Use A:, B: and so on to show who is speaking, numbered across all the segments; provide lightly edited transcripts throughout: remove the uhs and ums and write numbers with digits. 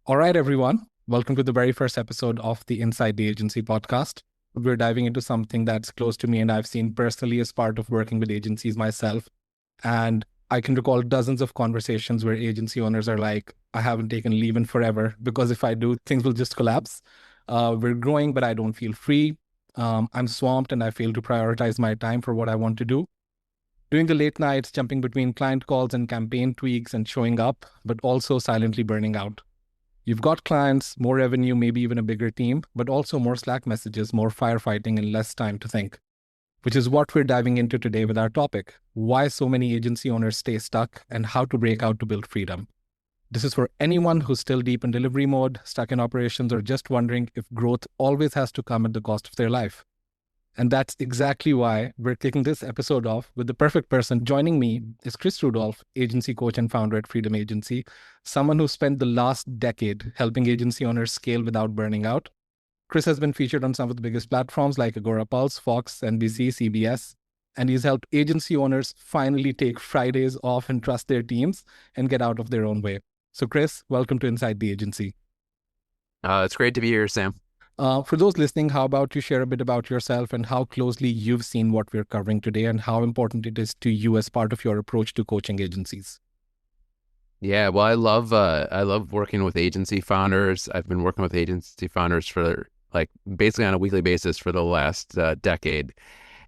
A: All right, everyone. Welcome to the very first episode of the Inside the Agency podcast. We're diving into something that's close to me and I've seen personally as part of working with agencies myself. And I can recall dozens of conversations where agency owners are like, I haven't taken leave in forever because if I do, things will just collapse. We're growing, but I don't feel free. I'm swamped and I fail to prioritize my time for what I want to do. Doing the late nights, jumping between client calls and campaign tweaks and showing up, but also silently burning out. You've got clients, more revenue, maybe even a bigger team, but also more Slack messages, more firefighting, and less time to think, which is what we're diving into today with our topic: why so many agency owners stay stuck and how to break out to build freedom. This is for anyone who's still deep in delivery mode, stuck in operations, or just wondering if growth always has to come at the cost of their life. And that's exactly why we're kicking this episode off with the perfect person. Joining me is Chris Rudolph, agency coach and founder at Freedom Agency, someone who spent the last decade helping agency owners scale without burning out. Chris has been featured on some of the biggest platforms like Agora Pulse, Fox, NBC, CBS, and he's helped agency owners finally take Fridays off and trust their teams and get out of their own way. So, Chris, welcome to Inside the Agency.
B: It's great to be here, Sam.
A: For those listening, how about you share a bit about yourself and how closely you've seen what we're covering today and how important it is to you as part of your approach to coaching agencies?
B: Yeah, well, I love working with agency founders. I've been working with agency founders for like basically on a weekly basis for the last decade,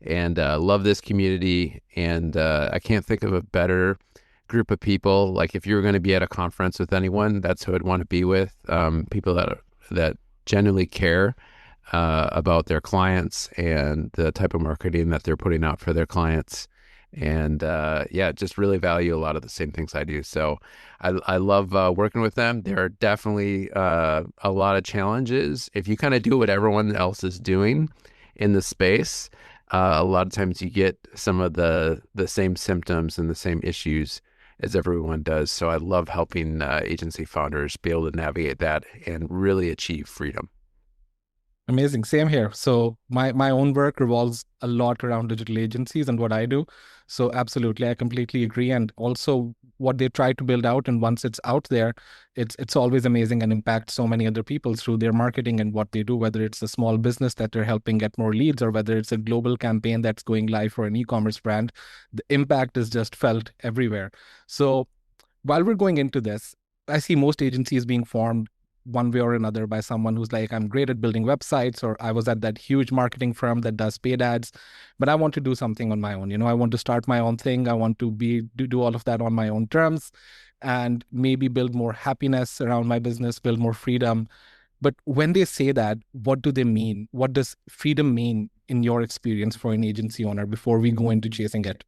B: and love this community. And I can't think of a better group of people. Like if you were going to be at a conference with anyone, that's who I'd want to be with. People that genuinely care about their clients and the type of marketing that they're putting out for their clients. And yeah, just really value a lot of the same things I do. So I love working with them. There are definitely a lot of challenges. If you kind of do what everyone else is doing in the space, a lot of times you get some of the same symptoms and the same issues as everyone does. So I love helping agency founders be able to navigate that and really achieve freedom.
A: Amazing. Same here. So my own work revolves a lot around digital agencies and what I do. So absolutely, I completely agree. And also what they try to build out, and once it's out there, it's always amazing and impacts so many other people through their marketing and what they do, whether it's a small business that they're helping get more leads or whether it's a global campaign that's going live for an e-commerce brand. The impact is just felt everywhere. So while we're going into this, I see most agencies being formed one way or another by someone who's like, I'm great at building websites, or I was at that huge marketing firm that does paid ads, but I want to do something on my own. I want to start my own thing. I want to do all of that on my own terms and maybe build more happiness around my business, build more freedom. But when they say that, what do they mean? What does freedom mean in your experience for an agency owner before we go into chasing it?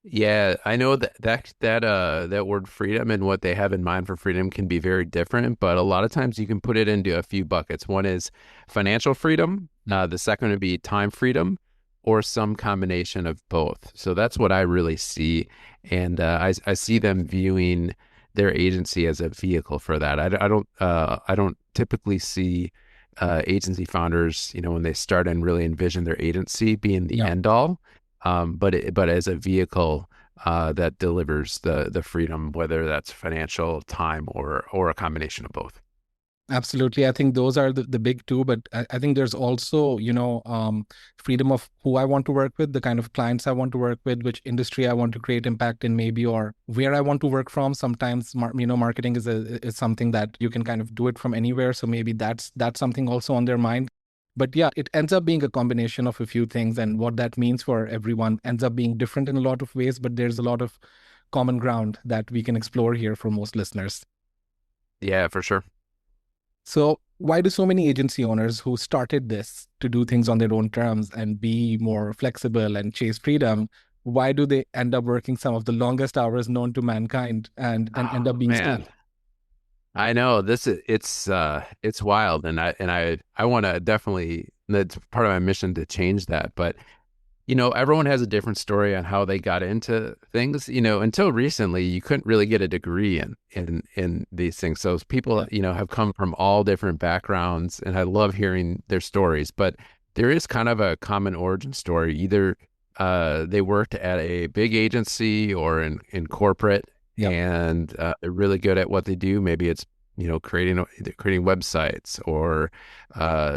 B: Yeah, I know that word freedom and what they have in mind for freedom can be very different, but a lot of times you can put it into a few buckets. One is financial freedom, the second would be time freedom, or some combination of both. So that's what I really see, and I see them viewing their agency as a vehicle for that. I don't typically see agency founders, when they start and really envision their agency being the
A: Yeah.
B: end all, but as a vehicle that delivers the freedom, whether that's financial, time, or a combination of both.
A: Absolutely. I think those are the big two, but I think there's also, freedom of who I want to work with, the kind of clients I want to work with, which industry I want to create impact in maybe, or where I want to work from. Sometimes, marketing is something that you can kind of do it from anywhere. So maybe that's something also on their mind. But yeah, it ends up being a combination of a few things, and what that means for everyone ends up being different in a lot of ways, but there's a lot of common ground that we can explore here for most listeners.
B: Yeah, for sure.
A: So, why do so many agency owners who started this to do things on their own terms and be more flexible and chase freedom, why do they end up working some of the longest hours known to mankind and end
B: Oh
A: up being stuck?
B: man, I know it's wild, and I want to definitely, that's part of my mission to change that. But everyone has a different story on how they got into things. Until recently, you couldn't really get a degree in these things. So people,
A: Yeah.
B: have come from all different backgrounds, and I love hearing their stories. But there is kind of a common origin story. Either they worked at a big agency or in corporate,
A: Yep.
B: and they're really good at what they do. Maybe it's creating websites or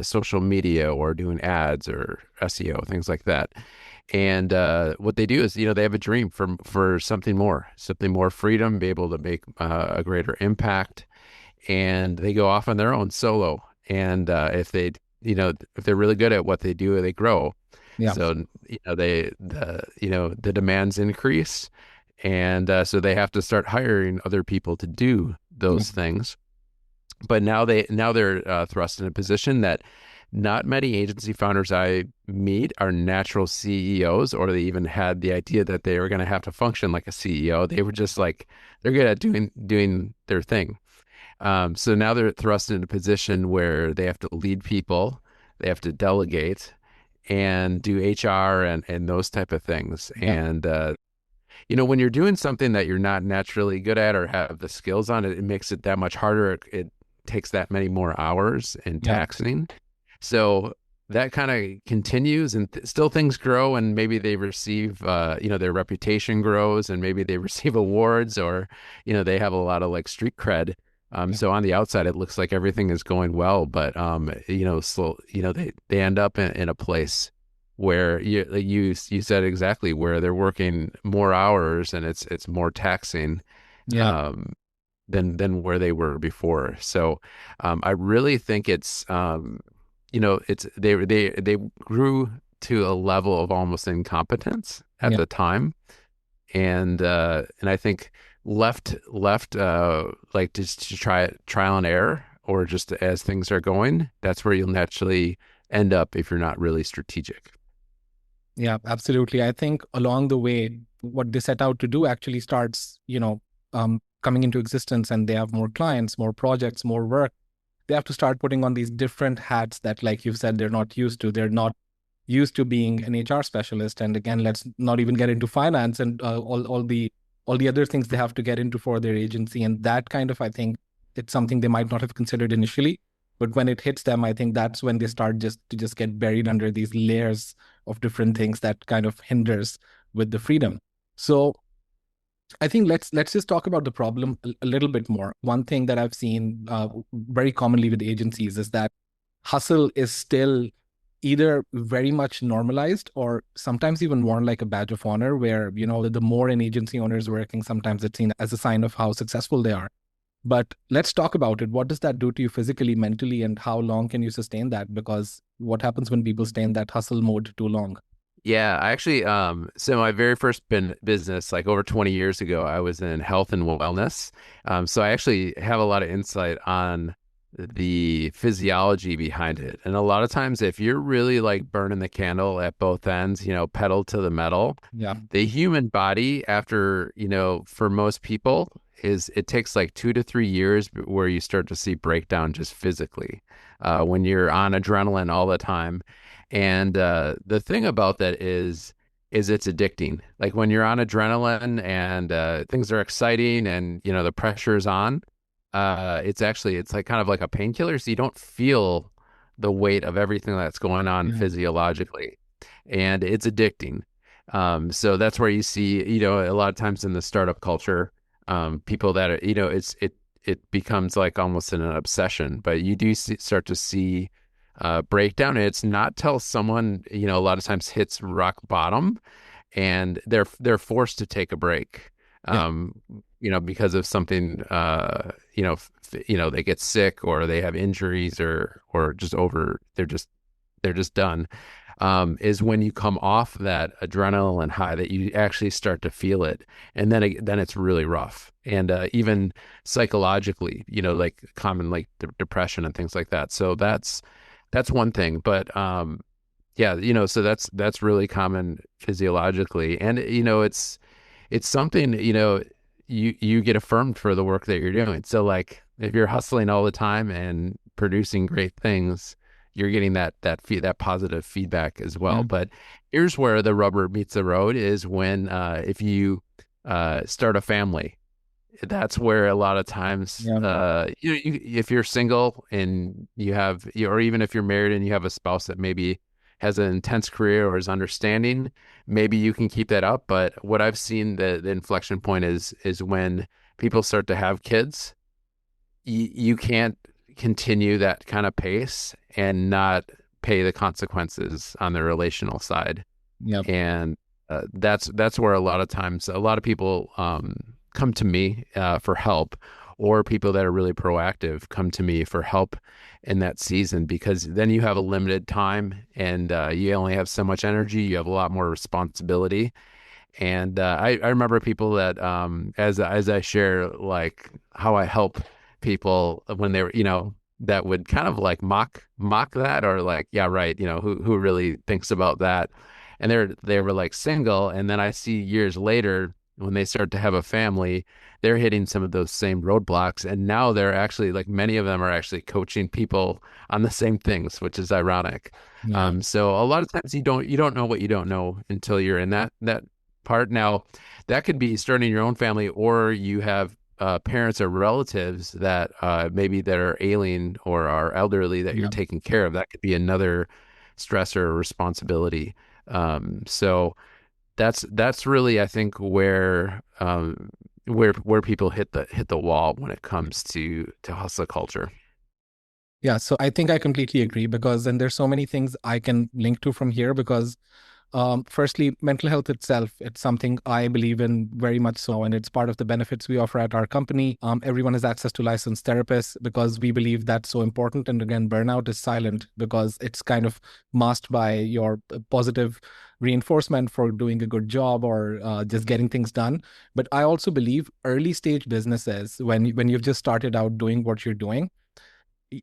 B: social media or doing ads or SEO, things like that. And what they do is, they have a dream for something more freedom, be able to make a greater impact, and they go off on their own solo. And if they're really good at what they do, they grow.
A: Yeah.
B: So the demands increase, and so they have to start hiring other people to do
A: Yeah.
B: those things. But now they're thrust in a position that not many agency founders I meet are natural CEOs, or they even had the idea that they were going to have to function like a CEO. They were just like they're good at doing their thing. So now they're thrust in a position where they have to lead people, they have to delegate, and do HR and those type of things.
A: Yeah.
B: And when you're doing something that you're not naturally good at or have the skills on, it makes it that much harder. It takes that many more hours and
A: Yeah.
B: taxing. So that kind of continues, and still things grow, and maybe they receive, their reputation grows, and maybe they receive awards, or, they have a lot of like street cred.
A: Yeah.
B: So on the outside, it looks like everything is going well, but they end up in a place where you said exactly, where they're working more hours and it's more taxing
A: Yeah.
B: um, than where they were before. So I really think it's they grew to a level of almost incompetence at
A: Yeah.
B: the time, and I think left like just to try trial and error, or just as things are going, that's where you'll naturally end up if you're not really strategic.
A: Yeah, absolutely. I think along the way, what they set out to do actually starts, coming into existence, and they have more clients, more projects, more work. They have to start putting on these different hats that, like you've said, they're not used to. They're not used to being an HR specialist. And again, let's not even get into finance and all the other things they have to get into for their agency. And that kind of, I think, it's something they might not have considered initially. But when it hits them, I think that's when they start just get buried under these layers of different things that kind of hinders with the freedom. So I think let's just talk about the problem a little bit more. One thing that I've seen very commonly with agencies is that hustle is still either very much normalized or sometimes even worn like a badge of honor, where the more an agency owner is working, sometimes it's seen as a sign of how successful they are. But let's talk about it. What does that do to you physically, mentally, and how long can you sustain that? Because what happens when people stay in that hustle mode too long?
B: Yeah, I actually, so my very first business, like over 20 years ago, I was in health and wellness. So I actually have a lot of insight on the physiology behind it. And a lot of times, if you're really like burning the candle at both ends, pedal to the metal,
A: Yeah.
B: the human body, after, for most people, it takes like 2 to 3 years where you start to see breakdown just physically, when you're on adrenaline all the time. And the thing about that is it's addicting. Like when you're on adrenaline and things are exciting and the pressure's on, it's like kind of like a painkiller, so you don't feel the weight of everything that's going on
A: Yeah.
B: physiologically, and it's addicting. So that's where you see, a lot of times in the startup culture, people that are, it becomes like almost an obsession, but you do start to see breakdown. And it's not till someone, a lot of times hits rock bottom and they're forced to take a break.
A: Yeah.
B: Um, because of something, they get sick or they have injuries or just they're just done. Is when you come off that adrenaline high that you actually start to feel it, and then it's really rough, and even psychologically, like common like depression and things like that. So that's one thing, but yeah, so that's really common physiologically, and it's something, you get affirmed for the work that you're doing. So like if you're hustling all the time and producing great things, you're getting that positive feedback as well.
A: Yeah.
B: But here's where the rubber meets the road, is when if you start a family. That's where a lot of times,
A: Yeah.
B: if you're single and or even if you're married and you have a spouse that maybe has an intense career or is understanding, maybe you can keep that up. But what I've seen, the inflection point is when people start to have kids, you can't continue that kind of pace and not pay the consequences on the relational side.
A: Yep.
B: And that's where a lot of times a lot of people come to me for help, or people that are really proactive come to me for help in that season, because then you have a limited time and you only have so much energy. You have a lot more responsibility. And I remember people that as I share like how I help people when they were, that would kind of like mock that, or like, yeah, right, who really thinks about that. And they were like single, and then I see years later when they start to have a family, they're hitting some of those same roadblocks, and now they're actually, like, many of them are actually coaching people on the same things, which is ironic.
A: Yeah.
B: So a lot of times you don't know what you don't know until you're in that part. Now, that could be starting your own family, or you have parents or relatives that maybe that are ailing or are elderly that you're
A: Yep.
B: taking care of. That could be another stressor or responsibility. So that's really, I think, where people hit the wall when it comes to hustle culture.
A: Yeah. So I think I completely agree because then there's so many things I can link to from here because firstly, mental health itself, it's something I believe in very much so, and it's part of the benefits we offer at our company. Everyone has access to licensed therapists because we believe that's so important. And again, burnout is silent because it's kind of masked by your positive reinforcement for doing a good job or just getting things done. But I also believe early stage businesses, when you've just started out doing what you're doing,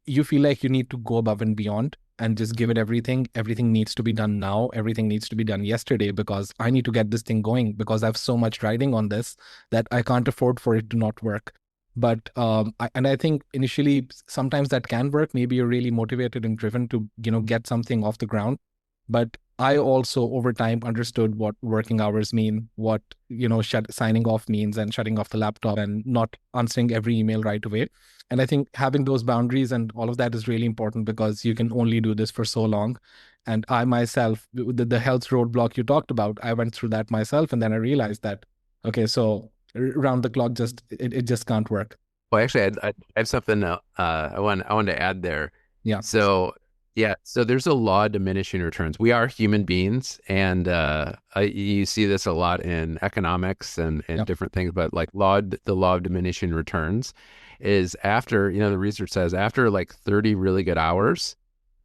A: you feel like you need to go above and beyond and just give it everything. Everything needs to be done now. Everything needs to be done yesterday because I need to get this thing going because I have so much riding on this that I can't afford for it to not work. But I think initially sometimes that can work. Maybe you're really motivated and driven to get something off the ground. But I also over time understood what working hours mean, what signing off means, and shutting off the laptop and not answering every email right away. And I think having those boundaries and all of that is really important because you can only do this for so long. And I myself, the health roadblock you talked about, I went through that myself. And then I realized that, okay, so round the clock, it just can't work.
B: Well, actually, I have something I want to add there.
A: Yeah.
B: So, yeah, so there's a law of diminishing returns. We are human beings, and you see this a lot in economics and
A: Yeah.
B: different things. But like the law of diminishing returns is after, the research says after like 30 really good hours,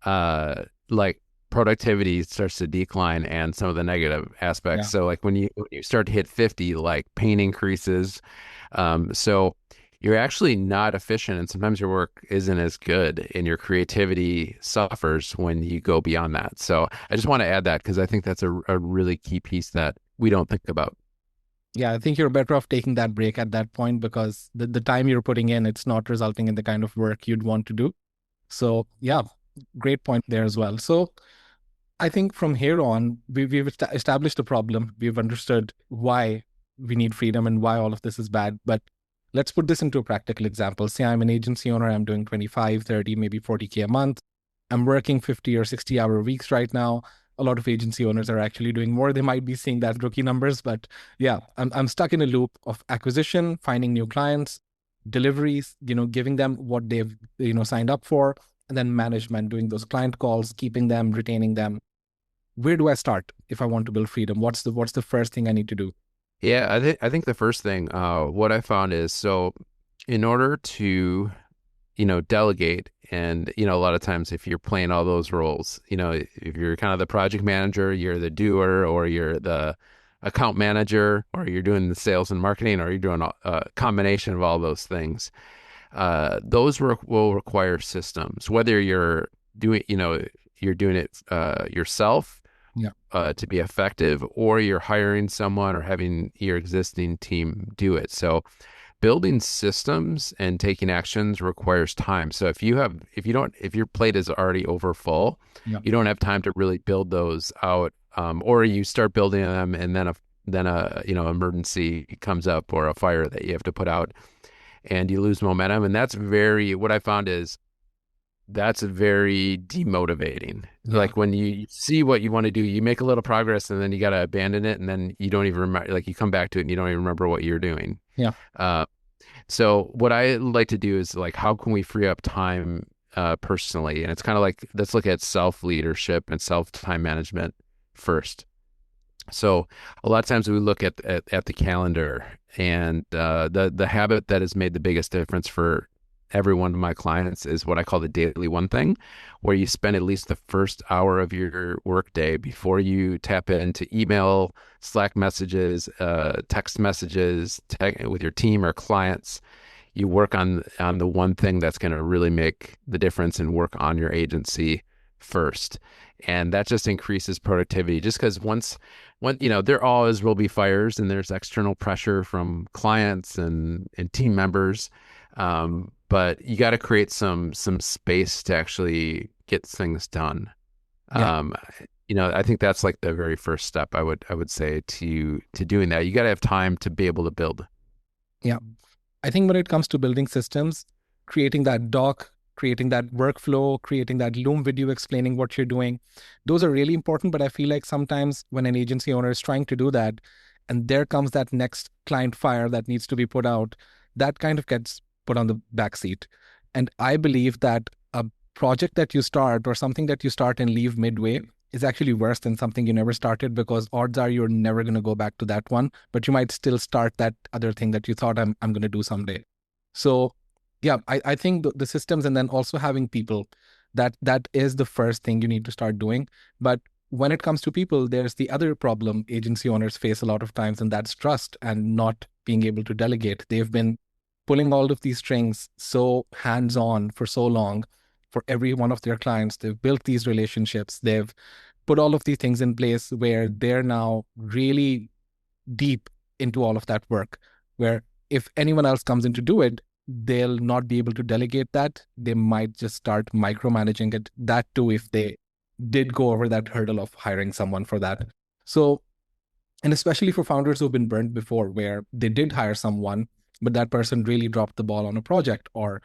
B: like productivity starts to decline and some of the negative aspects.
A: Yeah.
B: So like when you start to hit 50, like pain increases. So you're actually not efficient, and sometimes your work isn't as good and your creativity suffers when you go beyond that. So I just want to add that because I think that's a really key piece that we don't think about.
A: Yeah, I think you're better off taking that break at that point because the time you're putting in, it's not resulting in the kind of work you'd want to do. So, yeah, great point there as well. So, I think from here on, we've established the problem. We've understood why we need freedom and why all of this is bad. But let's put this into a practical example. Say I'm an agency owner, I'm doing 25, 30, maybe 40K a month. I'm working 50 or 60-hour weeks right now. A lot of agency owners are actually doing more. They might be seeing that rookie numbers, but yeah, I'm stuck in a loop of acquisition, finding new clients, deliveries, giving them what they've, signed up for, and then management, doing those client calls, keeping them, retaining them. Where do I start if I want to build freedom? What's the first thing I need to do?
B: Yeah, I think the first thing, what I found is, so in order to, delegate, and, a lot of times if you're playing all those roles, if you're kind of the project manager, you're the doer, or you're the account manager, or you're doing the sales and marketing, or you're doing a combination of all those things. Those will require systems, whether you're doing it yourself
A: Yeah.
B: to be effective, or you're hiring someone or having your existing team do it. So building systems and taking actions requires time. So if your plate is already over full,
A: Yeah.
B: you don't have time to really build those out. Or you start building them, and then a emergency comes up, or a fire that you have to put out, and you lose momentum. And what I found is that's very demotivating.
A: Yeah.
B: Like when you see what you want to do, you make a little progress, and then you got to abandon it, and then you don't even remember, like you come back to it and you don't even remember what you're doing.
A: Yeah.
B: So what I like to do is like, how can we free up time personally? And it's kind of like, let's look at self-leadership and self-time management first. So a lot of times we look at the calendar, and the habit that has made the biggest difference for every one of my clients is what I call the daily one thing, where you spend at least the first hour of your workday before you tap into email, Slack messages, text messages, with your team or clients. You work on the one thing that's going to really make the difference and work on your agency first. And that just increases productivity just because when there always will be fires and there's external pressure from clients and team members. But you got to create some space to actually get things done.
A: Yeah.
B: Um, I think that's like the very first step I would say to doing that. You got to have time to be able to build.
A: Yeah. I think when it comes to building systems, creating that doc, creating that workflow, creating that Loom video explaining what you're doing, those are really important. But I feel like sometimes when an agency owner is trying to do that, and there comes that next client fire that needs to be put out, that kind of gets put on the back seat. And I believe that a project that you start or something that you start and leave midway is actually worse than something you never started, because odds are you're never going to go back to that one, but you might still start that other thing that you thought I'm going to do someday. So yeah, I think the systems, and then also having people, that is the first thing you need to start doing. But when it comes to people, there's the other problem agency owners face a lot of times, and that's trust and not being able to delegate. They've been pulling all of these strings so hands-on for so long for every one of their clients. They've built these relationships. They've put all of these things in place where they're now really deep into all of that work, where if anyone else comes in to do it, they'll not be able to delegate that. They might just start micromanaging it. That too, if they did go over that hurdle of hiring someone for that. So, and especially for founders who've been burnt before, where they did hire someone, but that person really dropped the ball on a project, or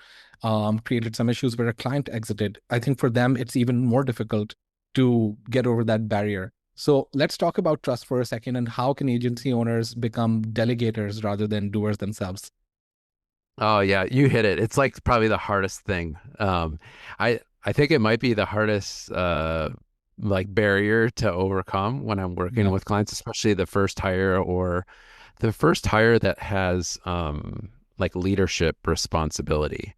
A: created some issues where a client exited. I think for them, it's even more difficult to get over that barrier. So let's talk about trust for a second, and how can agency owners become delegators rather than doers themselves?
B: Oh yeah, you hit it. It's like probably the hardest thing. I think it might be the hardest like barrier to overcome when I'm working
A: Yeah.
B: with clients, especially the first hire or the first hire that has like leadership responsibility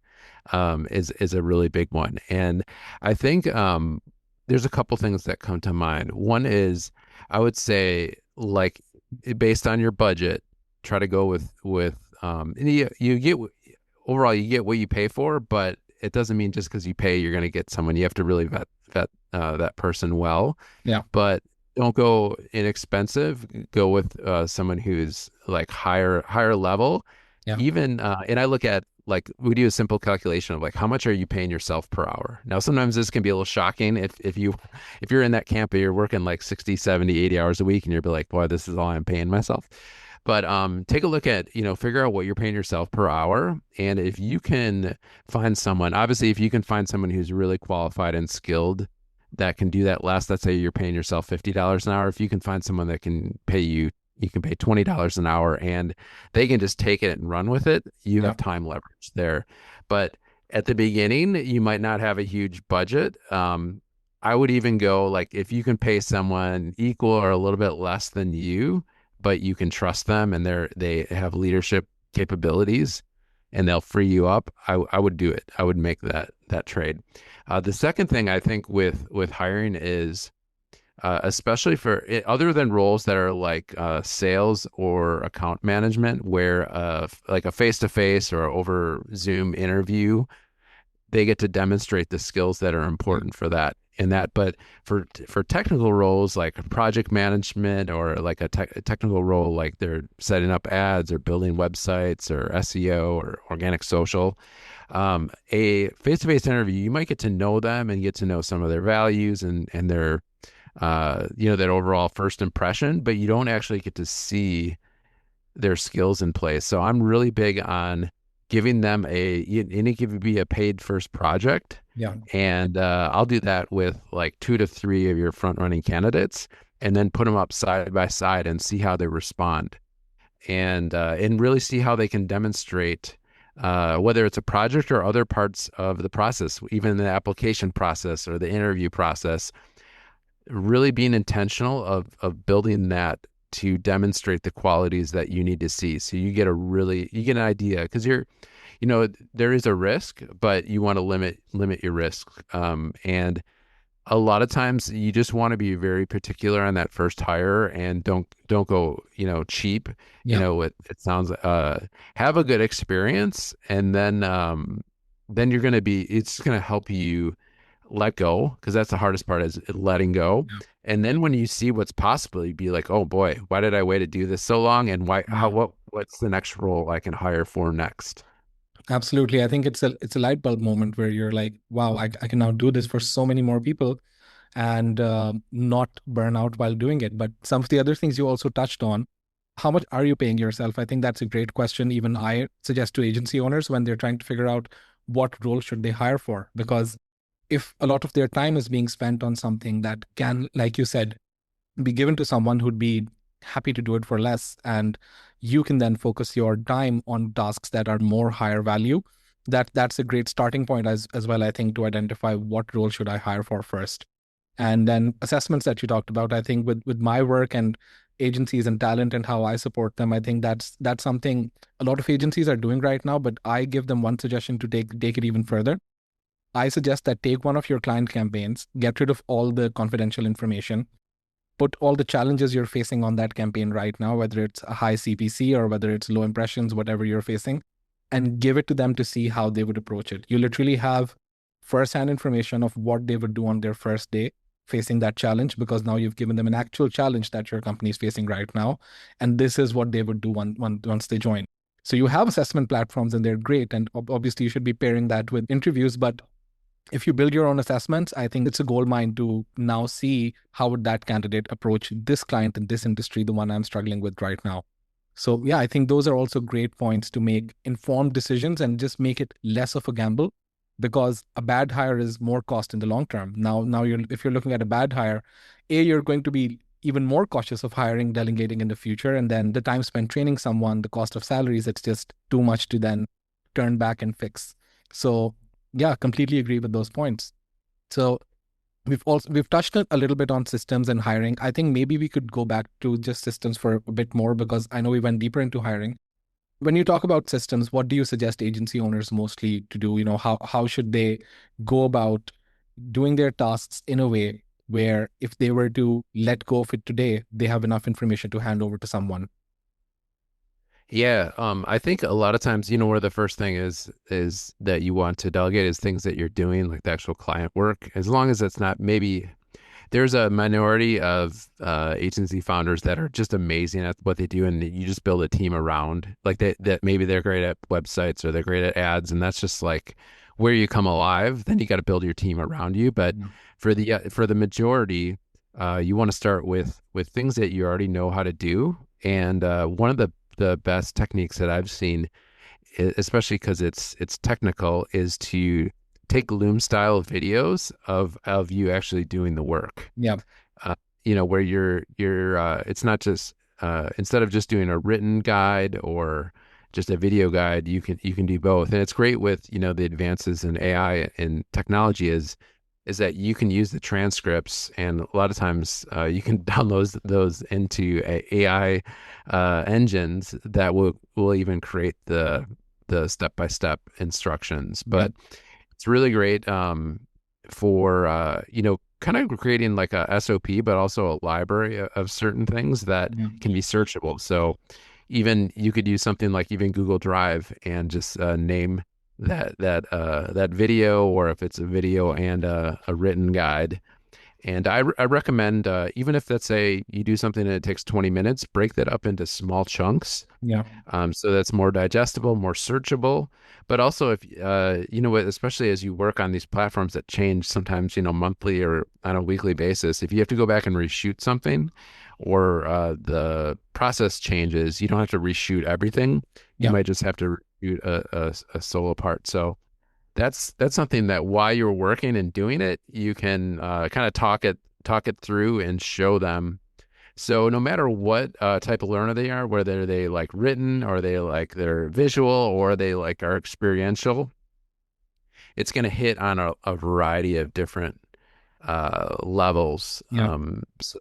B: is a really big one. And I think there's a couple things that come to mind. One is I would say like based on your budget, try to go with and you get overall you get what you pay for, but it doesn't mean just because you pay you're going to get someone. You have to really vet that person well,
A: Yeah.
B: but don't go inexpensive. Go with someone who's like higher level.
A: Yeah.
B: Even and I look at like we do a simple calculation of like how much are you paying yourself per hour. Now sometimes this can be a little shocking if you're in that camp and you're working like 60, 70, 80 hours a week and you're like, boy, this is all I'm paying myself. But take a look at, figure out what you're paying yourself per hour. And if you can find someone, obviously, if you can find someone who's really qualified and skilled that can do that less, let's say you're paying yourself $50 an hour. If you can find someone that can pay you can pay $20 an hour and they can just take it and run with it, you
A: Yeah.
B: have time leverage there. But at the beginning, you might not have a huge budget. I would even go like if you can pay someone equal or a little bit less than you, but you can trust them and they have leadership capabilities and they'll free you up. I would do it. I would make that trade. The second thing I think with hiring is especially for other than roles that are like sales or account management, where like a face-to-face or over Zoom interview they get to demonstrate the skills that are
A: Yeah.
B: important for that and that. But for technical roles like project management or like a technical role like they're setting up ads or building websites or SEO or organic social, a face-to-face interview, you might get to know them and get to know some of their values and their that overall first impression, but you don't actually get to see their skills in place. So I'm really big on giving them it could be a paid first project.
A: Yeah.
B: And I'll do that with like 2 to 3 of your front running candidates and then put them up side by side and see how they respond. and really see how they can demonstrate whether it's a project or other parts of the process, even the application process or the interview process, really being intentional of building that to demonstrate the qualities that you need to see. So you get an idea because there is a risk, but you want to limit your risk. And a lot of times you just want to be very particular on that first hire and don't go, cheap.
A: Yeah,
B: It sounds have a good experience, and then it's going to help you let go, because that's the hardest part, is letting go.
A: yeah,
B: And then when you see what's possible, you'd be like, oh boy, why did I wait to do this so long? And
A: yeah.
B: what's the next role I can hire for next?
A: Absolutely. I think it's a light bulb moment where you're like, wow, I can now do this for so many more people and not burn out while doing it. But some of the other things you also touched on, how much are you paying yourself? I think that's a great question. Even I suggest to agency owners when they're trying to figure out what role should they hire for, because if a lot of their time is being spent on something that can, like you said, be given to someone who'd be happy to do it for less, and you can then focus your time on tasks that are more higher value, that's a great starting point as well, I think, to identify what role should I hire for first. And then assessments that you talked about, I think with my work and agencies and talent and how I support them, I think that's something a lot of agencies are doing right now, but I give them one suggestion to take it even further. I suggest that take one of your client campaigns, get rid of all the confidential information, put all the challenges you're facing on that campaign right now, whether it's a high CPC or whether it's low impressions, whatever you're facing, and give it to them to see how they would approach it. You literally have firsthand information of what they would do on their first day facing that challenge, because now you've given them an actual challenge that your company is facing right now. And this is what they would do once they join. So you have assessment platforms and they're great. And obviously you should be pairing that with interviews. But if you build your own assessments, I think it's a gold mine to now see how would that candidate approach this client in this industry, the one I'm struggling with right now. So yeah, I think those are also great points to make informed decisions and just make it less of a gamble, because a bad hire is more cost in the long term. Now if you're looking at a bad hire, you're going to be even more cautious of hiring, delegating in the future, and then the time spent training someone, the cost of salaries, it's just too much to then turn back and fix. So yeah, completely agree with those points. So we've touched a little bit on systems and hiring. I think maybe we could go back to just systems for a bit more, because I know we went deeper into hiring. When you talk about systems, what do you suggest agency owners mostly to do? How should they go about doing their tasks in a way where if they were to let go of it today, they have enough information to hand over to someone?
B: Yeah, I think a lot of times, where the first thing is that you want to delegate is things that you're doing, like the actual client work. As long as it's not, maybe there's a minority of agency founders that are just amazing at what they do, and you just build a team around, like that maybe they're great at websites or they're great at ads, and that's just like where you come alive. Then you got to build your team around you. But
A: Yeah.
B: for the majority, you want to start with things that you already know how to do. And one of the best techniques that I've seen, especially because it's technical, is to take Loom style videos of you actually doing the work.
A: Yeah.
B: Uh, where you're it's not just instead of just doing a written guide or just a video guide, you can do both. And it's great with, the advances in AI and technology is that you can use the transcripts, and a lot of times you can download those into AI engines that will even create the step-by-step instructions.
A: Yeah.
B: But it's really great for kind of creating like a SOP, but also a library of certain things that
A: Yeah.
B: can be searchable. So even you could use something like even Google Drive and just name that video, or if it's a video and a written guide. And I recommend, even if let's say you do something and it takes 20 minutes, break that up into small chunks,
A: Yeah.
B: so that's more digestible, more searchable. But also, if especially as you work on these platforms that change sometimes, monthly or on a weekly basis, if you have to go back and reshoot something, or the process changes, you don't have to reshoot everything. You
A: Yeah.
B: might just have to reshoot a solo part. So that's something that while you're working and doing it, you can kind of talk it through and show them So no matter what type of learner they are, whether they like written or they like they're visual or they like are experiential, it's going to hit on a variety of different levels.
A: Yeah.
B: So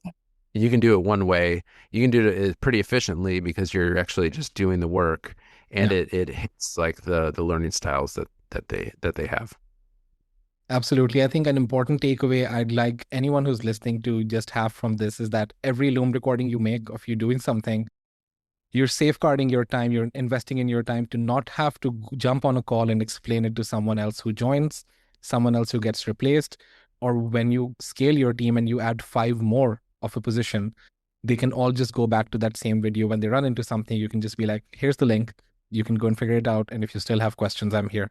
B: you can do it one way. You can do it pretty efficiently because you're actually just doing the work, and
A: Yeah.
B: it hits like the learning styles that they have.
A: Absolutely. I think an important takeaway I'd like anyone who's listening to just have from this is that every Loom recording you make of you doing something, you're safeguarding your time, you're investing in your time to not have to jump on a call and explain it to someone else who joins, someone else who gets replaced, or when you scale your team and you add five more of a position, they can all just go back to that same video. When they run into something, you can just be like, here's the link, you can go and figure it out, and if you still have questions, I'm here.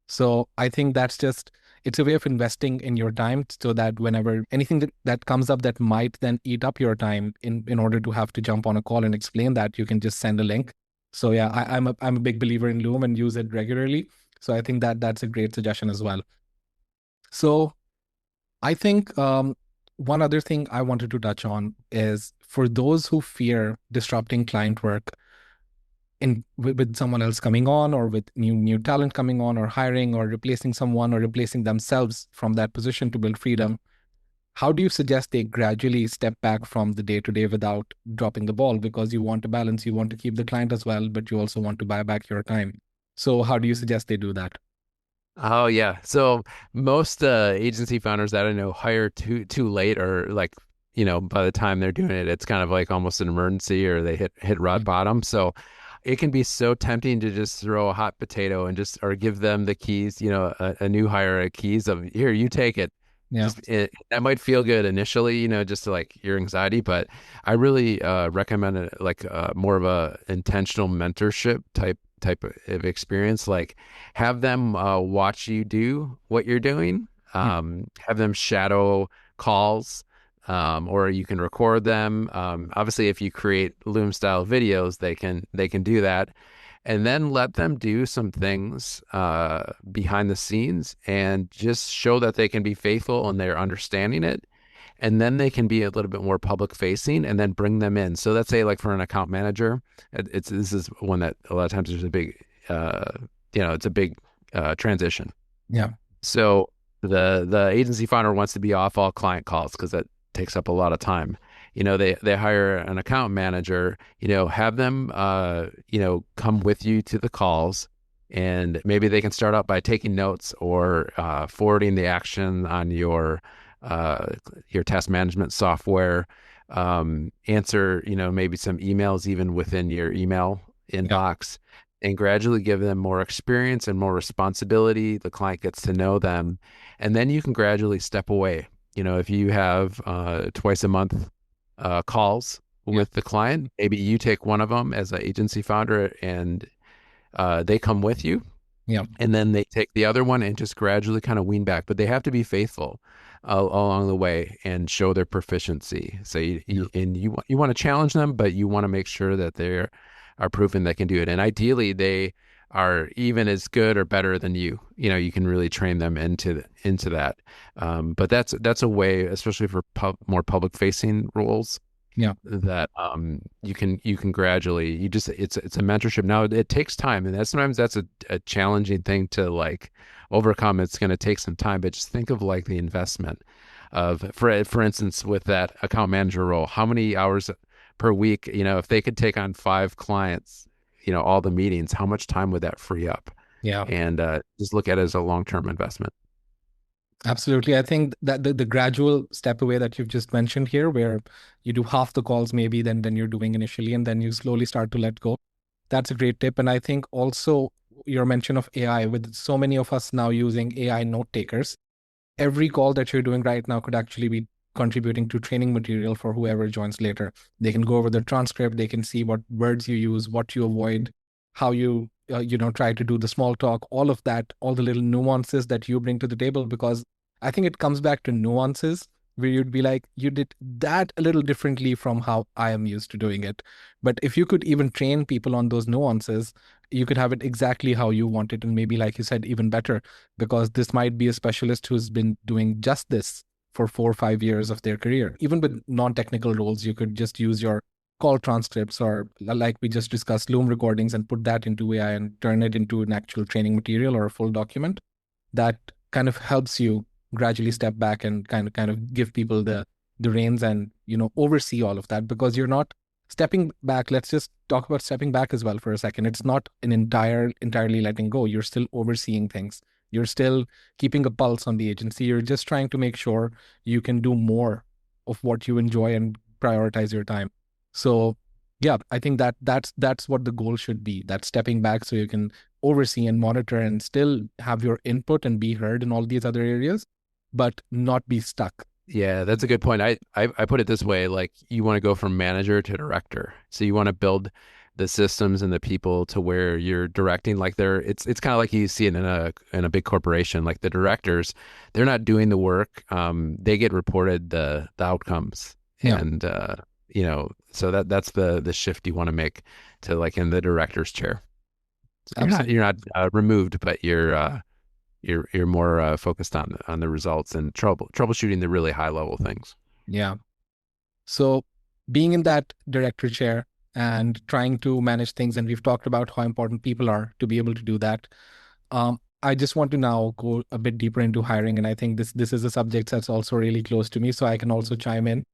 A: So I think that's just, it's a way of investing in your time so that whenever anything that comes up that might then eat up your time in order to have to jump on a call and explain that, you can just send a link. So yeah, I'm a big believer in Loom and use it regularly. So I think that that's a great suggestion as well. So I think one other thing I wanted to touch on is for those who fear disrupting client work, with someone else coming on or with new talent coming on or hiring or replacing someone or replacing themselves from that position to build freedom, how do you suggest they gradually step back from the day to day without dropping the ball? Because you want to balance, you want to keep the client as well, but you also want to buy back your time. So how do you suggest they do that?
B: Oh yeah. So most agency founders that I know hire too late, or like, by the time they're doing it, it's kind of like almost an emergency, or they hit rock
A: Mm.
B: bottom. So it can be so tempting to just throw a hot potato and just or give them the keys, a new hire a keys of here, you take it.
A: Yeah.
B: Just that might feel good initially, just to like your anxiety, but I really recommend it like more of a intentional mentorship type of experience. Like have them watch you do what you're doing.
A: Yeah.
B: Have them shadow calls, or you can record them. Obviously, if you create Loom style videos, they can do that, and then let them do some things behind the scenes and just show that they can be faithful and they're understanding it. And then they can be a little bit more public facing and then bring them in. So let's say like for an account manager, this is one that a lot of times there's a big, it's a big transition.
A: Yeah.
B: So the agency founder wants to be off all client calls because that takes up a lot of time. They hire an account manager, have them come with you to the calls, and maybe they can start out by taking notes or forwarding the action on your task management software. Answer, maybe some emails even within your email
A: Yeah.
B: inbox, and gradually give them more experience and more responsibility. The client gets to know them, and then you can gradually step away. If you have twice a month calls
A: Yeah.
B: with the client, maybe you take one of them as an agency founder, and they come with you,
A: Yeah.
B: and then they take the other one and just gradually kind of wean back. But they have to be faithful along the way and show their proficiency. So
A: Yeah.
B: you want to challenge them, but you want to make sure that they are proven they can do it. And ideally, they are even as good or better than you. You can really train them into that. But that's a way, especially for more public facing roles,
A: Yeah.
B: that you can gradually it's a mentorship. Now it takes time, and sometimes that's a challenging thing to like overcome. It's going to take some time, but just think of like the investment of for instance with that account manager role, how many hours per week, if they could take on 5 clients, all the meetings, how much time would that free up?
A: Yeah.
B: And just look at it as a long-term investment.
A: Absolutely. I think that the gradual step away that you've just mentioned here, where you do half the calls maybe than you're doing initially, and then you slowly start to let go. That's a great tip. And I think also your mention of AI, with so many of us now using AI note takers, every call that you're doing right now could actually be contributing to training material for whoever joins later. They can go over the transcript, they can see what words you use, what you avoid, how you try to do the small talk, all of that, all the little nuances that you bring to the table. Because I think it comes back to nuances where you'd be like, you did that a little differently from how I am used to doing it. But if you could even train people on those nuances, you could have it exactly how you want it, and maybe, like you said, even better, because this might be a specialist who's been doing just this for 4 or 5 years of their career. Even with non-technical roles, you could just use your call transcripts or, like we just discussed, Loom recordings, and put that into AI and turn it into an actual training material or a full document that kind of helps you gradually step back and kind of give people the reins and oversee all of that, because you're not stepping back. Let's just talk about stepping back as well for a second. It's not an entirely letting go. You're still overseeing things. You're still keeping a pulse on the agency. You're just trying to make sure you can do more of what you enjoy and prioritize your time. So yeah, I think that's what the goal should be. That stepping back so you can oversee and monitor and still have your input and be heard in all these other areas, but not be stuck.
B: Yeah, that's a good point. I put it this way, like you want to go from manager to director. So you want to build the systems and the people to where you're directing, like it's kind of like you see it in a big corporation. Like the directors, they're not doing the work. They get reported the outcomes.
A: Yeah,
B: And so that's the shift you want to make to like in the director's chair. So
A: absolutely.
B: you're not removed, but you're more focused on the results and troubleshooting the really high level things.
A: Yeah. So being in that director chair and trying to manage things, and we've talked about how important people are to be able to do that. I just want to now go a bit deeper into hiring, and I think this is a subject that's also really close to me, so I can also chime in.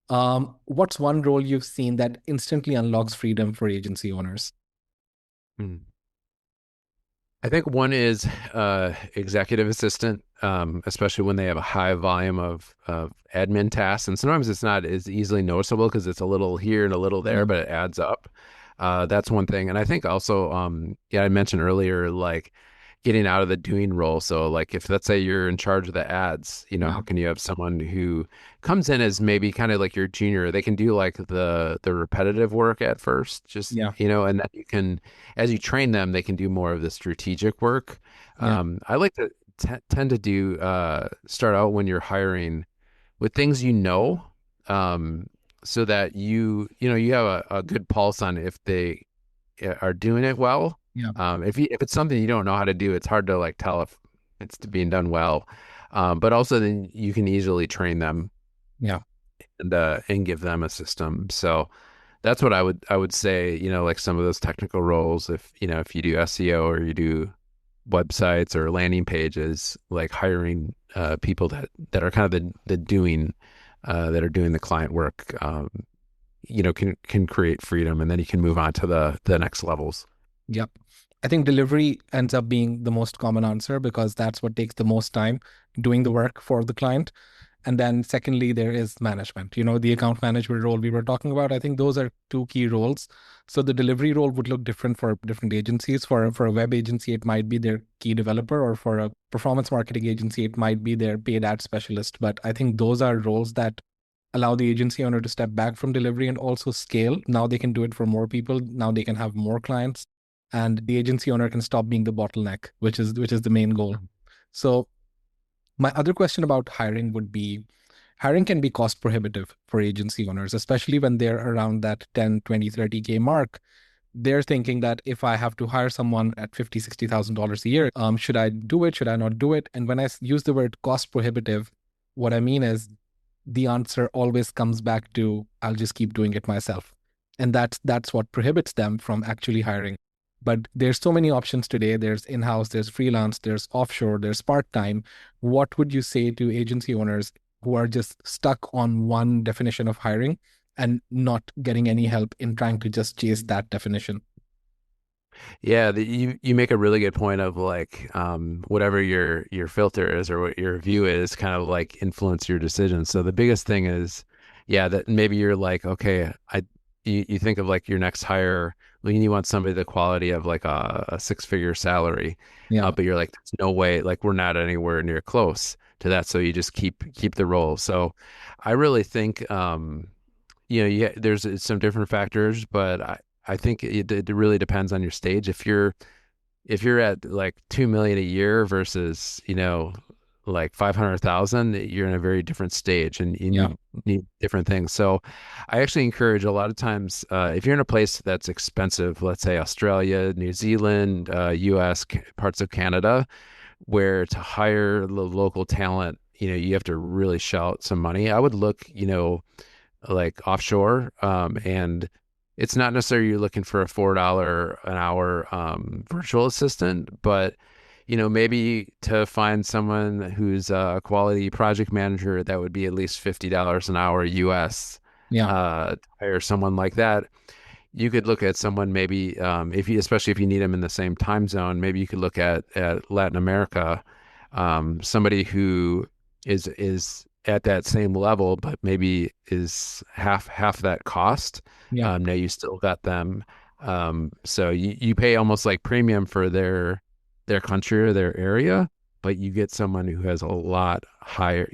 A: What's one role you've seen that instantly unlocks freedom for agency owners?
B: Hmm. I think one is executive assistant, especially when they have a high volume of admin tasks. And sometimes it's not as easily noticeable because it's a little here and a little there,
A: Yeah,
B: but it adds up. That's one thing. And I think also, yeah, I mentioned earlier, like getting out of the doing role. So like if let's say you're in charge of the ads,
A: yeah,
B: how can you have someone who comes in as maybe kind of like your junior? They can do like the repetitive work at first, just
A: yeah,
B: and then you can, as you train them, they can do more of the strategic work.
A: yeah,
B: I like to tend to do start out when you're hiring with things um, so that you have a good pulse on if they are doing it well.
A: yeah,
B: If it's something you don't know how to do, it's hard to like tell if it's being done well. But also then you can easily train them
A: yeah,
B: and give them a system. So that's what I would say, like some of those technical roles, if you do SEO or you do websites or landing pages, like hiring people that are kind of the doing that are doing the client work, can create freedom, and then you can move on to the next levels.
A: yep. I think delivery ends up being the most common answer because that's what takes the most time doing the work for the client. And then secondly, there is management, the account management role we were talking about. I think those are two key roles. So the delivery role would look different for different agencies. For a web agency, it might be their key developer, or for a performance marketing agency, it might be their paid ad specialist. But I think those are roles that allow the agency owner to step back from delivery and also scale. Now they can do it for more people. Now they can have more clients, and the agency owner can stop being the bottleneck, which is the main goal. So my other question about hiring would be, hiring can be cost prohibitive for agency owners, especially when they're around that 10, 20, 30K mark. They're thinking that if I have to hire someone at 50, $60,000 a year, should I do it? Should I not do it? And when I use the word cost prohibitive, what I mean is the answer always comes back to, I'll just keep doing it myself. And that's what prohibits them from actually hiring. But there's so many options today. There's in-house, there's freelance, there's offshore, there's part-time. What would you say to agency owners who are just stuck on one definition of hiring and not getting any help in trying to just chase that definition?
B: Yeah, you make a really good point of like whatever your filter is or what your view is kind of like influence your decisions. So the biggest thing is, yeah, that maybe you're like, okay, you think of like your next hire, well, you want somebody the quality of like a six-figure salary,
A: Yeah,
B: but you're like, there's no way, like we're not anywhere near close to that. So you just keep the role. So I really think yeah, there's some different factors, but I think it really depends on your stage. If you're at like 2 million a year versus, like 500,000, you're in a very different stage and you
A: yeah,
B: need different things. So I actually encourage a lot of times, if you're in a place that's expensive, let's say Australia, New Zealand, US, parts of Canada, where to hire the local talent, you have to really shell out some money. I would look, like offshore, and it's not necessarily you're looking for a $4 an hour virtual assistant, but maybe to find someone who's a quality project manager, that would be at least $50 an hour US.
A: Yeah.
B: To hire someone like that, you could look at someone maybe, especially if you need them in the same time zone, maybe you could look at Latin America, somebody who is at that same level, but maybe is half that cost.
A: Yeah.
B: Now you still got them. So you pay almost like premium for their country or their area, but you get someone who has a lot higher,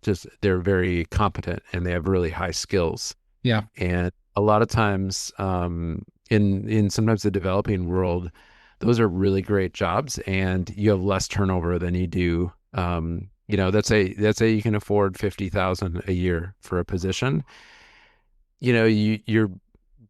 B: just they're very competent and they have really high skills.
A: Yeah.
B: And a lot of times, in sometimes the developing world, those are really great jobs, and you have less turnover than you do. Let's say you can afford 50,000 a year for a position. You're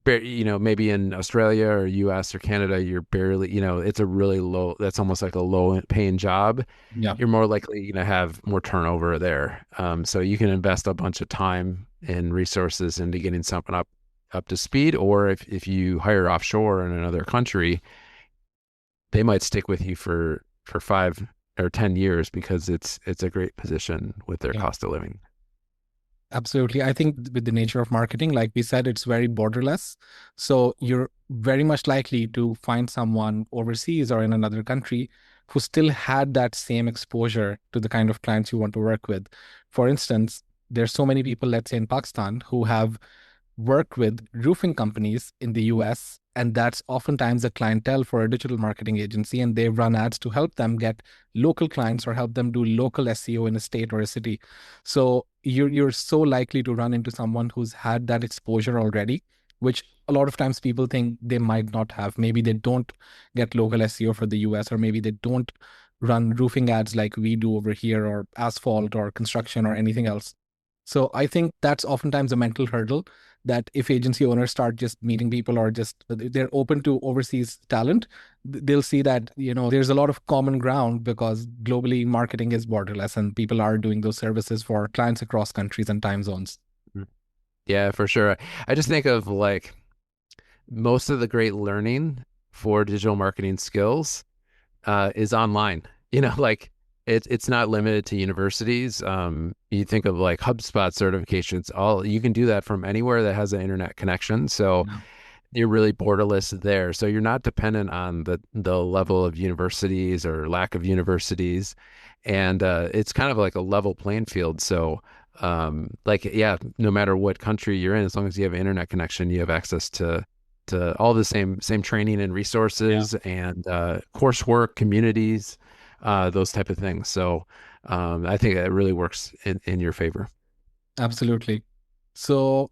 B: maybe in Australia or US or Canada, you're barely, it's a really low, that's almost like a low paying job.
A: Yeah.
B: You're more likely to have more turnover there. So you can invest a bunch of time and resources into getting something up to speed. Or if you hire offshore in another country, they might stick with you for 5 or 10 years because it's a great position with their
A: Yeah.
B: cost of living.
A: Absolutely. I think with the nature of marketing, like we said, it's very borderless. So you're very much likely to find someone overseas or in another country who still had that same exposure to the kind of clients you want to work with. For instance, there's so many people, let's say in Pakistan, who have work with roofing companies in the US, and that's oftentimes a clientele for a digital marketing agency, and they run ads to help them get local clients or help them do local SEO in a state or a city. So you're so likely to run into someone who's had that exposure already, which a lot of times people think they might not have. Maybe they don't get local SEO for the US, or maybe they don't run roofing ads like we do over here, or asphalt or construction or anything else. So I think that's oftentimes a mental hurdle, that if agency owners start just meeting people or just they're open to overseas talent, they'll see that, there's a lot of common ground because globally marketing is borderless and people are doing those services for clients across countries and time zones.
B: Yeah, for sure. I just think of like most of the great learning for digital marketing skills is online. Like it's not limited to universities. You think of like HubSpot certifications, all you can do that from anywhere that has an internet connection. So
A: Yeah.
B: you're really borderless there. So you're not dependent on the level of universities or lack of universities. And it's kind of like a level playing field. So like, yeah, no matter what country you're in, as long as you have an internet connection, you have access to all the same training and
A: Yeah.
B: resources and coursework, communities, those type of things. So I think that really works in your favor.
A: Absolutely. So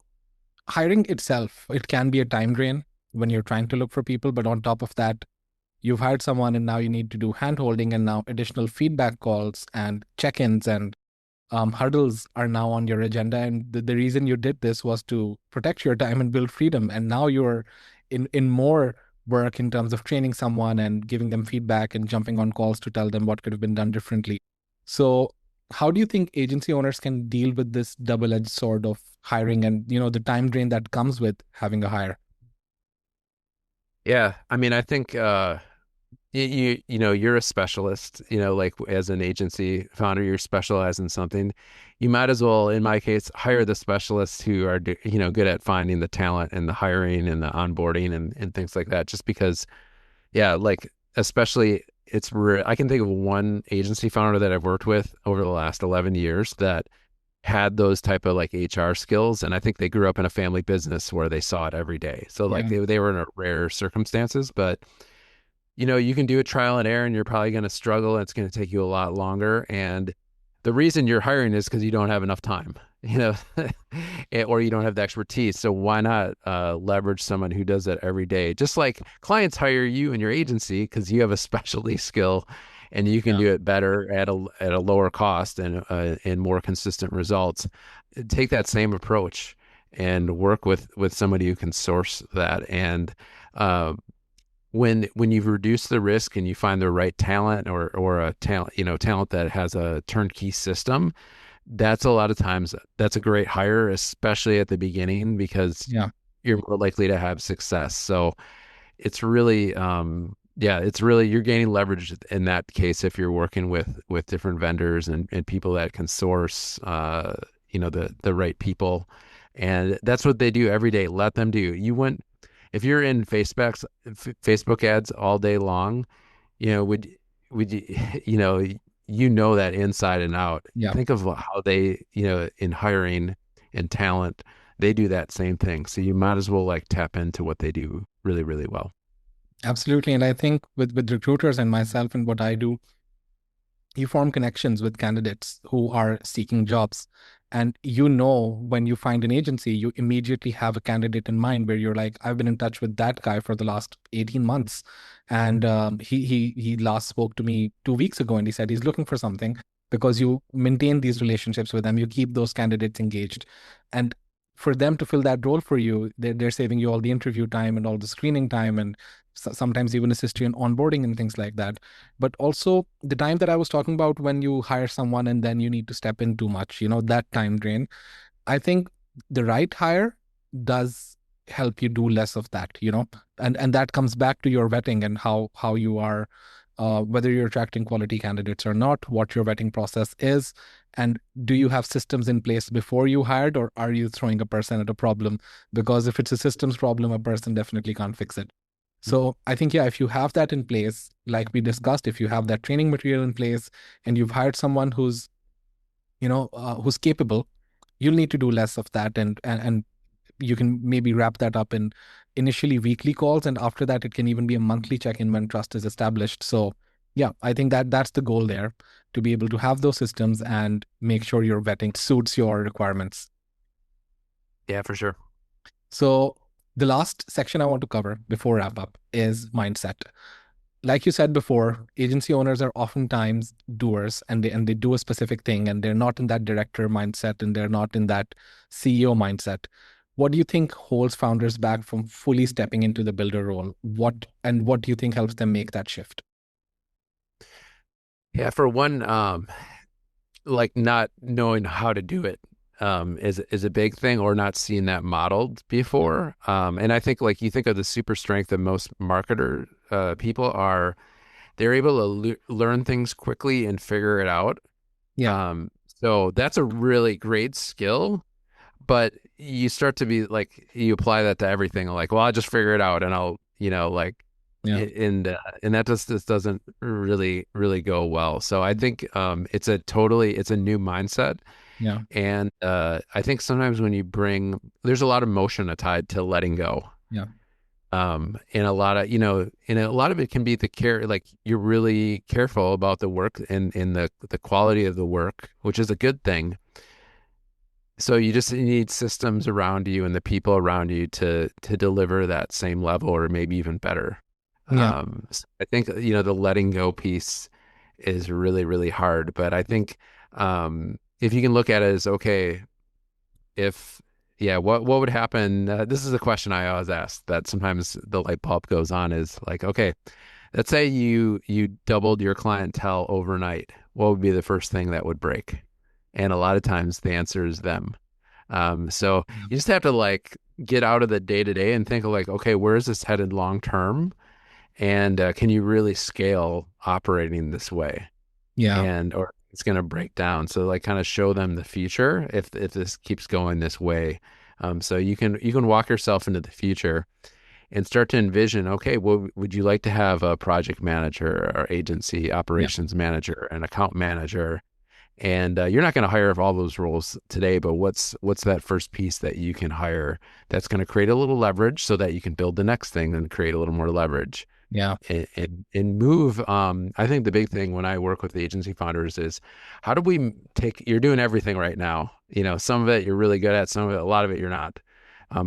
A: hiring itself, it can be a time drain when you're trying to look for people, but on top of that, you've hired someone and now you need to do hand holding and now additional feedback calls and check-ins and hurdles are now on your agenda. And the reason you did this was to protect your time and build freedom. And now you're in more work in terms of training someone and giving them feedback and jumping on calls to tell them what could have been done differently. So how do you think agency owners can deal with this double-edged sword of hiring and, the time drain that comes with having a hire?
B: Yeah, I mean, I think you're a specialist, like as an agency founder, you're specialized in something. You might as well, in my case, hire the specialists who are, good at finding the talent and the hiring and the onboarding and things like that. Just because, yeah, like especially I can think of one agency founder that I've worked with over the last 11 years that had those type of like HR skills. And I think they grew up in a family business where they saw it every day. So like
A: Yeah.
B: they were in a rare circumstances, but you can do a trial and error and you're probably going to struggle. And it's going to take you a lot longer. And the reason you're hiring is because you don't have enough time, or you don't have the expertise. So why not leverage someone who does that every day? Just like clients hire you and your agency because you have a specialty skill and you can
A: Yeah.
B: do it better at a lower cost and more consistent results. Take that same approach and work with somebody who can source that. And uh, when you've reduced the risk and you find the right talent or a talent, talent that has a turnkey system, that's a lot of times that's a great hire, especially at the beginning, because
A: Yeah,
B: you're more likely to have success. So it's really, yeah, it's really, you're gaining leverage in that case if you're working with different vendors and people that can source, the right people. And that's what they do every day. Let them do. If you're in Facebook ads all day long, would you, you know, that inside and out.
A: yeah.
B: Think of how they, in hiring and talent, they do that same thing. So you might as well like tap into what they do really, really well.
A: Absolutely. And I think with recruiters and myself and what I do, you form connections with candidates who are seeking jobs. And when you find an agency, you immediately have a candidate in mind where you're like, I've been in touch with that guy for the last 18 months. And he last spoke to me 2 weeks ago and he said he's looking for something because you maintain these relationships with them. You keep those candidates engaged. And for them to fill that role for you, they're saving you all the interview time and all the screening time and sometimes even assist you in onboarding and things like that. But also the time that I was talking about when you hire someone and then you need to step in too much, that time drain. I think the right hire does help you do less of that, and that comes back to your vetting and how you are, whether you're attracting quality candidates or not, what your vetting process is, and do you have systems in place before you hired, or are you throwing a person at a problem? Because if it's a systems problem, a person definitely can't fix it. So I think, yeah, if you have that in place, like we discussed, if you have that training material in place and you've hired someone who's capable, you'll need to do less of that. And you can maybe wrap that up in initially weekly calls. And after that, it can even be a monthly check-in when trust is established. So yeah, I think that's the goal there, to be able to have those systems and make sure your vetting suits your requirements.
B: Yeah, for sure.
A: So the last section I want to cover before wrap up is mindset. Like you said before, agency owners are oftentimes doers, and they do a specific thing and they're not in that director mindset and they're not in that CEO mindset. What do you think holds founders back from fully stepping into the builder role? What do you think helps them make that shift?
B: Yeah, for one, like not knowing how to do it is a big thing, or not seeing that modeled before. And I think like you think of the super strength of most marketer people are they're able to learn things quickly and figure it out.
A: Yeah,
B: So that's a really great skill, but you start to be like you apply that to everything. Like, well, I'll just figure it out, and I'll like
A: yeah,
B: and that just doesn't really go well. So I think it's a new mindset.
A: yeah,
B: And I think sometimes when there's a lot of motion tied to letting go.
A: yeah,
B: And a lot of, and a lot of it can be the care, like you're really careful about the work and the quality of the work, which is a good thing. So you just need systems around you and the people around you to deliver that same level or maybe even better.
A: yeah,
B: So I think, the letting go piece is really, really hard. But I think if you can look at it as, okay, if yeah, what would happen? This is a question I always ask that sometimes the light bulb goes on is like, okay, let's say you doubled your clientele overnight. What would be the first thing that would break? And a lot of times the answer is them. So
A: yeah,
B: you just have to like get out of the day to day and think of like, okay, where is this headed long term? And can you really scale operating this way?
A: yeah,
B: And or it's going to break down. So like kind of show them the future if this keeps going this way. So you can walk yourself into the future and start to envision, okay, well, would you like to have a project manager or agency
A: yeah,
B: operations manager, an account manager? And you're not going to hire all those roles today, but what's that first piece that you can hire that's going to create a little leverage so that you can build the next thing and create a little more leverage
A: yeah,
B: and move. I think the big thing when I work with agency founders is how do we you're doing everything right now. Some of it you're really good at, some of it, a lot of it you're not.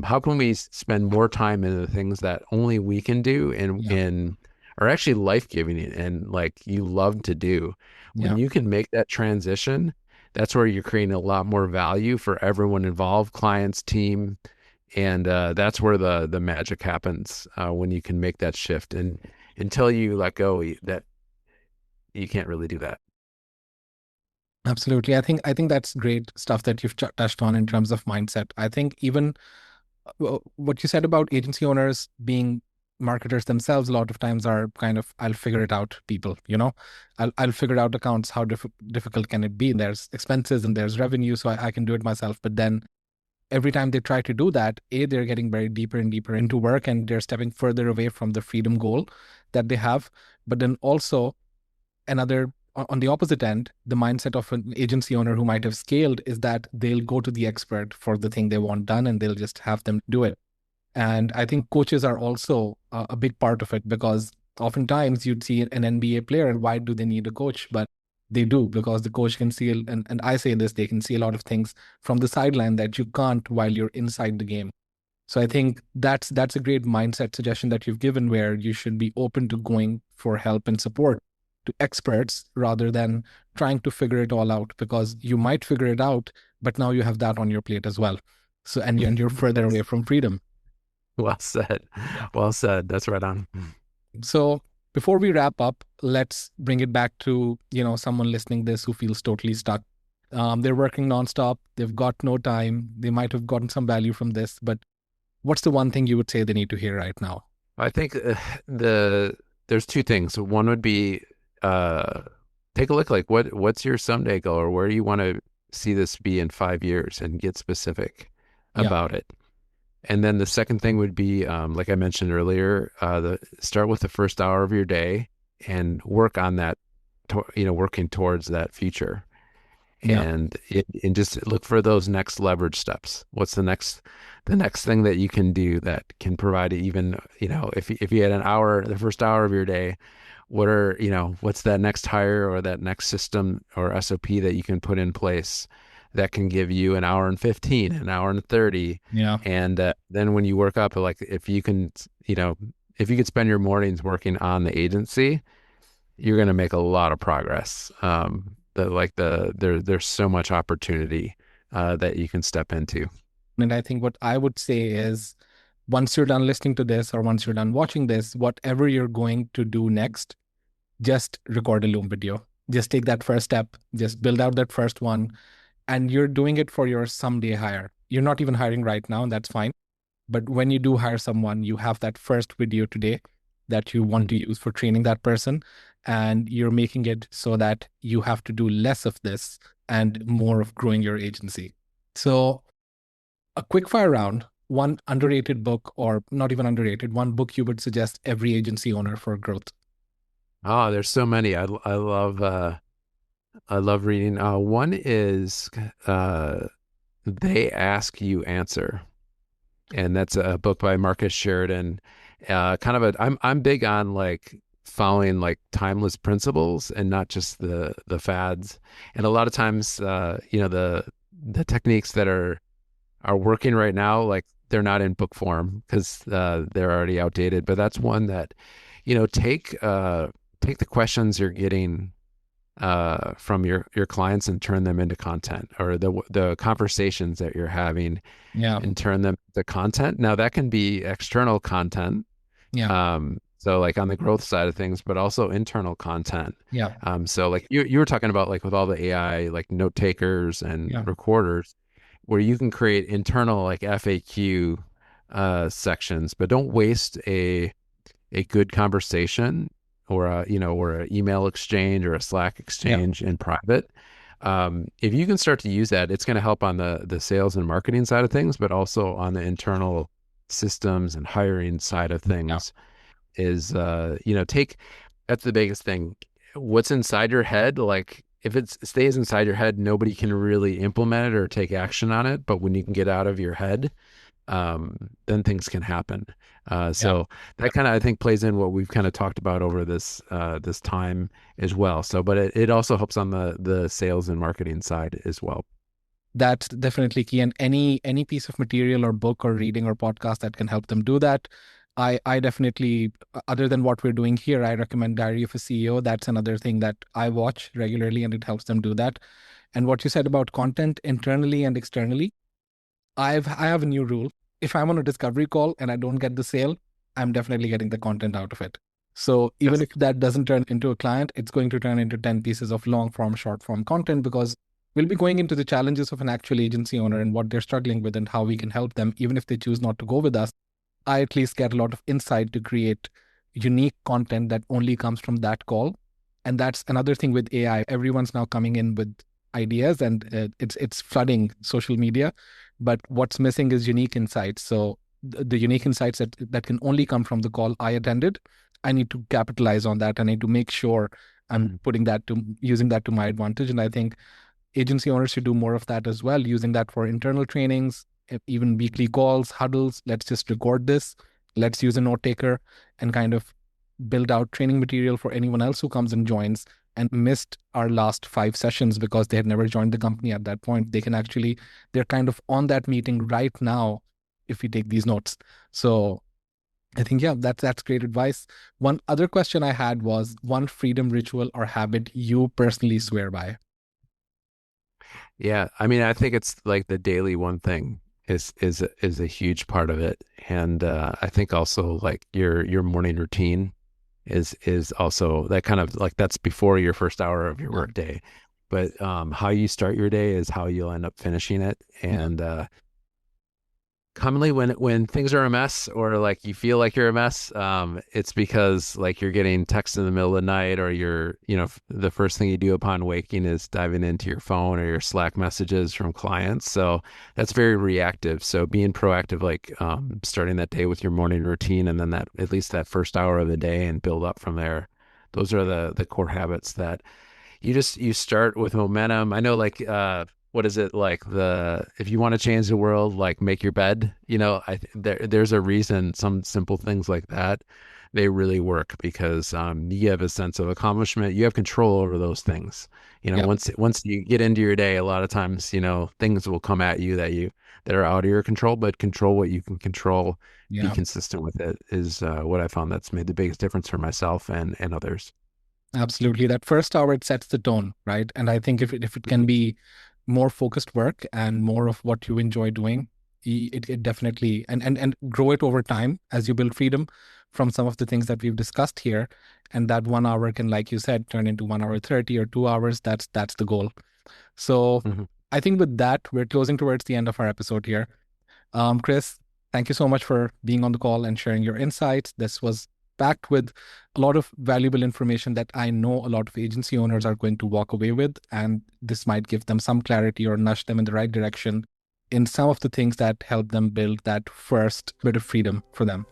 B: How can we spend more time in the things that only we can do
A: yeah,
B: and are actually life-giving and like you love to do? When
A: yeah,
B: you can make that transition, that's where you're creating a lot more value for everyone involved, clients, team, And that's where the magic happens when you can make that shift. And until you let go, that you can't really do that.
A: Absolutely. I think that's great stuff that you've touched on in terms of mindset. I think even what you said about agency owners being marketers themselves a lot of times are kind of I'll figure it out people, I'll figure out accounts, how difficult can it be? There's expenses and there's revenue, so I can do it myself. But then every time they try to do that, they're getting very deeper and deeper into work, and they're stepping further away from the freedom goal that they have. But then also another on the opposite end, the mindset of an agency owner who might have scaled is that they'll go to the expert for the thing they want done and they'll just have them do it. And I think coaches are also a big part of it, because oftentimes you'd see an NBA player and why do they need a coach? But they do, because the coach can see, and I say this, they can see a lot of things from the sideline that you can't while you're inside the game. So I think that's a great mindset suggestion that you've given, where you should be open to going for help and support to experts rather than trying to figure it all out, because you might figure it out, but now you have that on your plate as well. So and you're further away from freedom.
B: Well said.
A: Yeah.
B: Well said. That's right on.
A: So before we wrap up, let's bring it back to, someone listening this who feels totally stuck. They're working nonstop. They've got no time. They might have gotten some value from this, but what's the one thing you would say they need to hear right now?
B: I think there's two things. One would be take a look, like what's your someday goal, or where do you want to see this be in 5 years, and get specific
A: Yeah.
B: about it. And then the second thing would be, like I mentioned earlier, start with the first hour of your day and work on that, working towards that future.
A: Yeah.
B: And just look for those next leverage steps. What's the next thing that you can do that can provide even, if you had the first hour of your day, what's that next hire or that next system or SOP that you can put in place that can give you an hour and 15, an hour and 30.
A: Yeah.
B: And then when you work up, like if you could spend your mornings working on the agency, you're going to make a lot of progress. There's so much opportunity that you can step into.
A: And I think what I would say is, once you're done listening to this, or once you're done watching this, whatever you're going to do next, just record a Loom video. Just take that first step, just build out that first one, and you're doing it for your someday hire. You're not even hiring right now, and that's fine. But when you do hire someone, you have that first video today that you want to use for training that person, and you're making it so that you have to do less of this and more of growing your agency. So a quick fire round, one underrated book, or not even underrated, one book you would suggest every agency owner for growth.
B: Oh, there's so many. I love reading. One is They Ask You Answer, and that's a book by Marcus Sheridan. I'm big on like following like timeless principles and not just the fads. And a lot of times, the techniques that are working right now, like they're not in book form because they're already outdated. But that's one that, take the questions you're getting from your clients and turn them into content, or the conversations that you're having,
A: Yeah.
B: and turn them to content. Now that can be external content.
A: Yeah.
B: So like on the growth side of things, but also internal content.
A: Yeah.
B: So like you were talking about, like with all the AI, like note takers and
A: Yeah.
B: recorders, where you can create internal like FAQ sections, but don't waste a good conversation or an email exchange or a Slack exchange in private. If you can start to use that, it's going to help on the sales and marketing side of things, but also on the internal systems and hiring side of things. Is that's the biggest thing. What's inside your head, like if it stays inside your head, nobody can really implement it or take action on it. But when you can get out of your head, then things can happen. So that kind of, I think, plays in what we've kind of talked about over this time as well. So, but it also helps on the sales and marketing side as well.
A: That's definitely key. And any piece of material or book or reading or podcast that can help them do that, I definitely, other than what we're doing here, I recommend Diary of a CEO. That's another thing that I watch regularly, and it helps them do that. And what you said about content internally and externally, I have a new rule. if I'm on a discovery call and I don't get the sale, I'm definitely getting the content out of it. So even
B: Yes.
A: if that doesn't turn into a client, it's going to turn into 10 pieces of long form, short form content, because we'll be going into the challenges of an actual agency owner and what they're struggling with and how we can help them, even if they choose not to go with us. I at least get a lot of insight to create unique content that only comes from that call. And that's another thing with AI. Everyone's now coming in with ideas, and it's flooding social media. But what's missing is unique insights. So the unique insights that can only come from the call I attended, I need to capitalize on that. I need to make sure I'm
B: Mhm.
A: using that to my advantage. And I think agency owners should do more of that as well, using that for internal trainings, even weekly calls, huddles. Let's just record this. Let's use a note taker and kind of build out training material for anyone else who comes and joins and missed our last 5 sessions because they had never joined the company at that point. They're kind of on that meeting right now if we take these notes. So I think, yeah, that's great advice. One other question I had was one freedom ritual or habit you personally swear by.
B: Yeah, I mean, I think it's like the daily one thing is a huge part of it, and I think also like your morning routine is also that kind of like that's before your first hour of your
A: Yeah.
B: work day, but how you start your day is how you'll end up finishing it,
A: Yeah.
B: and commonly when things are a mess or like you feel like you're a mess, it's because like you're getting text in the middle of the night or the first thing you do upon waking is diving into your phone or your Slack messages from clients. So that's very reactive. So being proactive, like starting that day with your morning routine and then that at least that first hour of the day and build up from there. Those are the core habits that you start with momentum. I know like what is it like the if you want to change the world, like make your bed, there's a reason some simple things like that they really work because you have a sense of accomplishment, you have control over those things.
A: Yeah.
B: Once you get into your day, a lot of times, things will come at you that are out of your control, but control what you can control, be
A: Yeah.
B: consistent with it is what I found that's made the biggest difference for myself and others.
A: Absolutely. That first hour, it sets the tone, right? And I think if it can be more focused work and more of what you enjoy doing, it definitely and grow it over time as you build freedom from some of the things that we've discussed here. And that 1 hour can, like you said, turn into 1 hour 30 or 2 hours. That's the goal. So
B: Mhm.
A: I think with that, we're closing towards the end of our episode here. Chris, thank you so much for being on the call and sharing your insights. This was packed with a lot of valuable information that I know a lot of agency owners are going to walk away with. And this might give them some clarity or nudge them in the right direction in some of the things that help them build that first bit of freedom for them.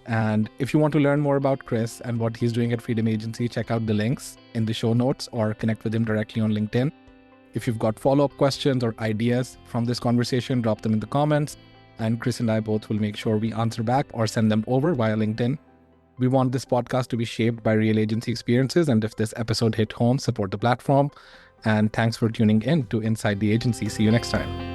A: And if you want to learn more about Chris and what he's doing at Freedom Agency, check out the links in the show notes or connect with him directly on LinkedIn. If you've got follow-up questions or ideas from this conversation, drop them in the comments. And Chris and I both will make sure we answer back or send them over via LinkedIn. We want this podcast to be shaped by real agency experiences. And if this episode hit home, support the platform. And thanks for tuning in to Inside the Agency. See you next time.